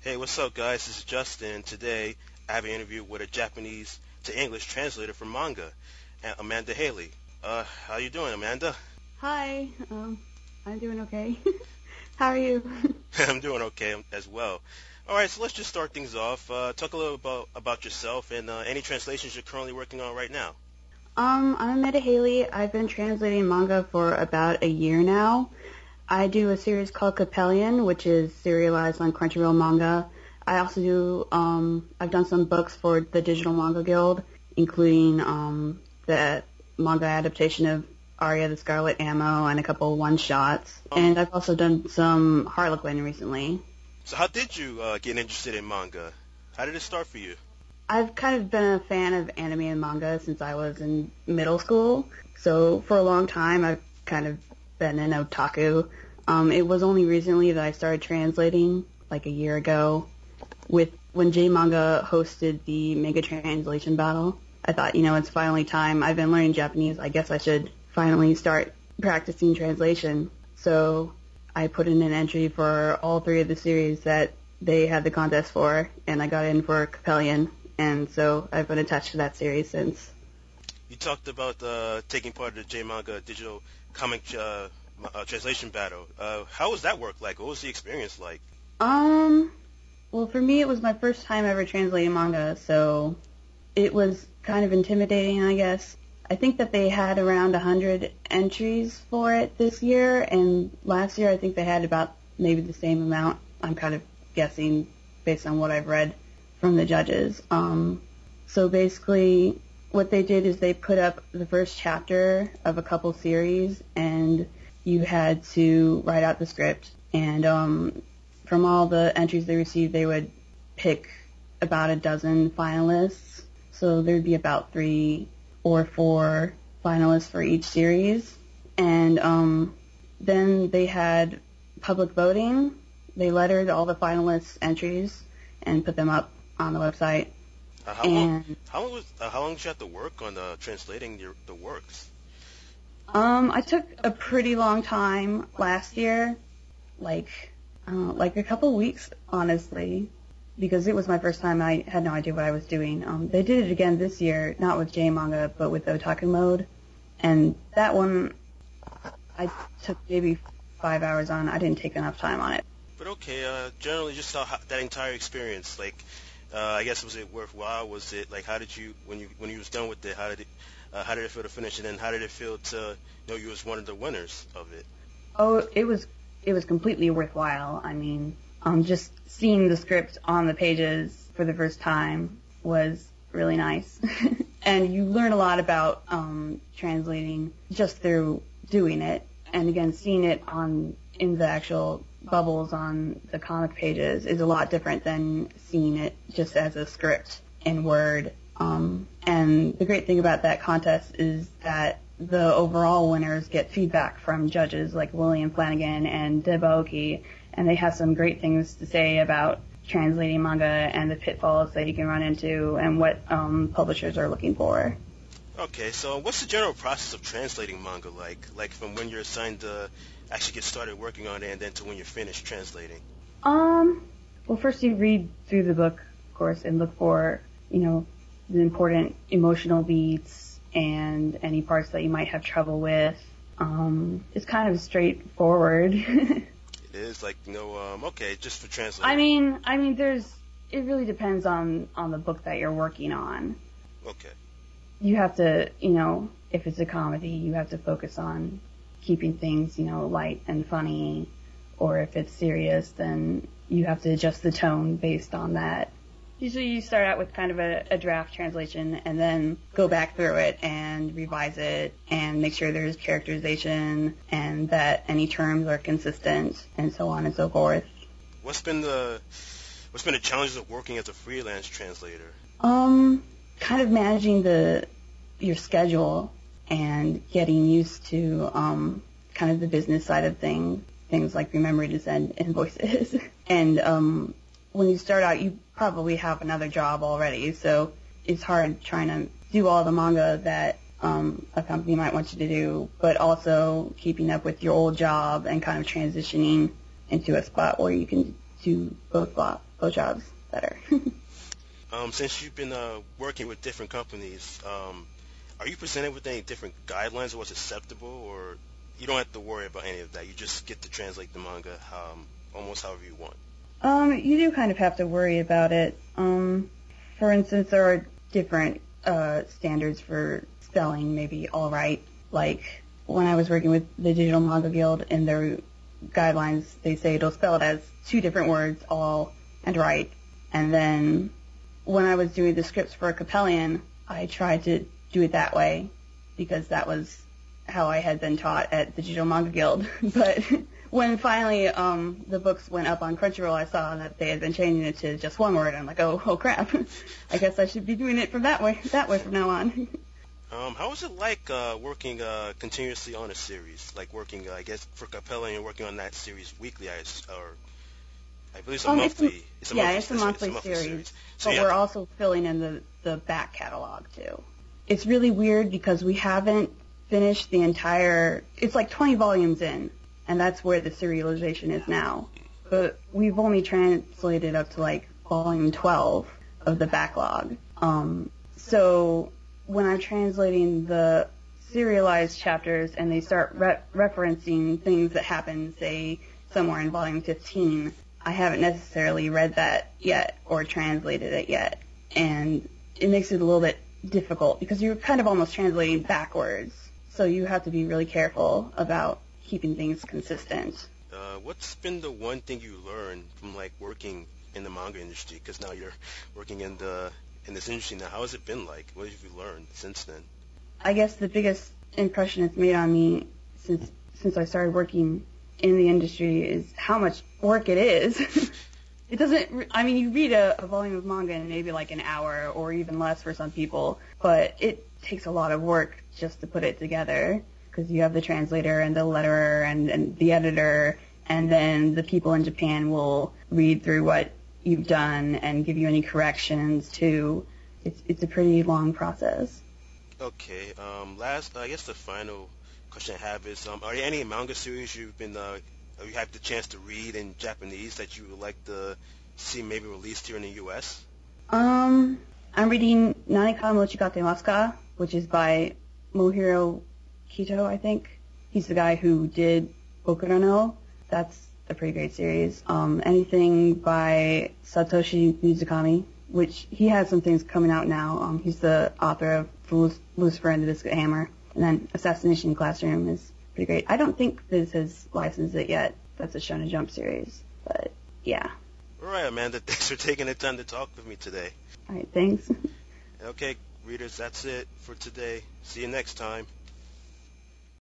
Hey, what's up, guys? This is Justin. Today, I have an interview with a Japanese to English translator for manga, Amanda Haley. How you doing, Amanda? Hi, I'm doing okay. How are you? I'm doing okay as well. All right, so let's just start things off. Talk a little about yourself and any translations you're currently working on right now. I'm Amanda Haley. I've been translating manga for about a year now. I do a series called Coppelion, which is serialized on Crunchyroll manga. I also do, I've done some books for the Digital Manga Guild, including the manga adaptation of Aria the Scarlet Ammo and a couple one-shots. And I've also done some Harlequin recently. So how did you get interested in manga? How did it start for you? I've kind of been a fan of anime and manga since I was in middle school. So for a long time, I've kind of been an otaku. It was only recently that I started translating, like a year ago, when J-Manga hosted the Mega Translation Battle. I thought, it's finally time. I've been learning Japanese. I guess I should finally start practicing translation. So I put in an entry for all three of the series that they had the contest for, and I got in for Coppelion, and so I've been attached to that series since. You talked about taking part of the J-Manga digital comic translation battle. How was that work like? What was the experience like? Well, for me, it was my first time ever translating manga, so it was kind of intimidating, I guess. I think that they had around 100 entries for it this year, and last year I think they had about maybe the same amount. I'm kind of guessing based on what I've read from the judges. So basically, what they did is they put up the first chapter of a couple series, and you had to write out the script. And from all the entries they received, they would pick about a dozen finalists. So there'd be about 3 or 4 finalists for each series. And then they had public voting. They lettered all the finalists' entries and put them up on the website. How long did you have to work on translating the works? I took a pretty long time last year, like a couple weeks, honestly, because it was my first time. I had no idea what I was doing. They did it again this year, not with J-Manga, but with Otaku Mode, and that one I took maybe 5 hours on. I didn't take enough time on it. But okay, generally just how that entire experience, like, I guess, was it worthwhile? Was it like, how did you, when you was done with it, how did it feel to finish it, and how did it feel to know you was one of the winners of it? Oh, it was completely worthwhile. I mean, just seeing the script on the pages for the first time was really nice. And you learn a lot about translating just through doing it. And again, seeing it in the actual bubbles on the comic pages is a lot different than seeing it just as a script in Word. And the great thing about that contest is that the overall winners get feedback from judges like William Flanagan and Deb Aoki, and they have some great things to say about translating manga and the pitfalls that you can run into and what publishers are looking for. Okay, so what's the general process of translating manga like from when you're assigned to actually get started working on it and then to when you're finished translating? Well, first you read through the book, of course, and look for, the important emotional beats and any parts that you might have trouble with. It's kind of straightforward. It is, like, okay, just for translating. I mean, it really depends on the book that you're working on. Okay. You have to, if it's a comedy, you have to focus on keeping things, light and funny. Or if it's serious, then you have to adjust the tone based on that. Usually you start out with kind of a draft translation and then go back through it and revise it and make sure there's characterization and that any terms are consistent and so on and so forth. What's been the challenges of working as a freelance translator? Kind of managing your schedule and getting used to kind of the business side of things like remembering to send invoices. And when you start out, you probably have another job already, so it's hard trying to do all the manga that a company might want you to do, but also keeping up with your old job and kind of transitioning into a spot where you can do both both jobs better. Since you've been working with different companies, are you presented with any different guidelines of what's acceptable, or you don't have to worry about any of that? You just get to translate the manga almost however you want. You do kind of have to worry about it. For instance, there are different standards for spelling, maybe all right. Like when I was working with the Digital Manga Guild, in their guidelines, they say it'll spell it as two different words, all and right. And then when I was doing the scripts for Coppelion, I tried to do it that way because that was how I had been taught at the Digital Manga Guild. But when finally the books went up on Crunchyroll, I saw that they had been changing it to just one word. I'm like, oh crap! I guess I should be doing it from that way from now on. How was it like working continuously on a series? Like working, I guess, for Coppelion, you're working on that series weekly, or I believe it's a monthly. It's a monthly series. So but we're also filling in the back catalog too. It's really weird because we haven't finished the entire. It's like 20 volumes in, and that's where the serialization is now. But we've only translated up to like volume 12 of the backlog. So when I'm translating the serialized chapters and they start referencing things that happen, say, somewhere in volume 15, I haven't necessarily read that yet or translated it yet. And it makes it a little bit difficult because you're kind of almost translating backwards. So you have to be really careful about keeping things consistent. What's been the one thing you learned from like working in the manga industry? Because now you're working in this industry now. How has it been like? What have you learned since then? I guess the biggest impression it's made on me since I started working in the industry is how much work it is. It doesn't, I mean, you read a volume of manga in maybe like an hour or even less for some people, but it takes a lot of work just to put it together because you have the translator and the letterer and the editor, and then the people in Japan will read through what you've done and give you any corrections too. It's a pretty long process. Okay. I guess the final question I have is, are there any manga series you had the chance to read in Japanese that you would like to see maybe released here in the U.S.? I'm reading Nanika Mochigate Ka, which is by Mohiro Kito, I think. He's the guy who did Bokura no. That's a pretty great series. Anything by Satoshi Mizukami, which he has some things coming out now. He's the author of Lucifer and the Biscuit Hammer. And then Assassination Classroom is pretty great. I don't think Viz has licensed it yet. That's a Shonen Jump series. But, yeah. All right, Amanda. Thanks for taking the time to talk with me today. All right, thanks. Okay, readers, that's it for today. See you next time.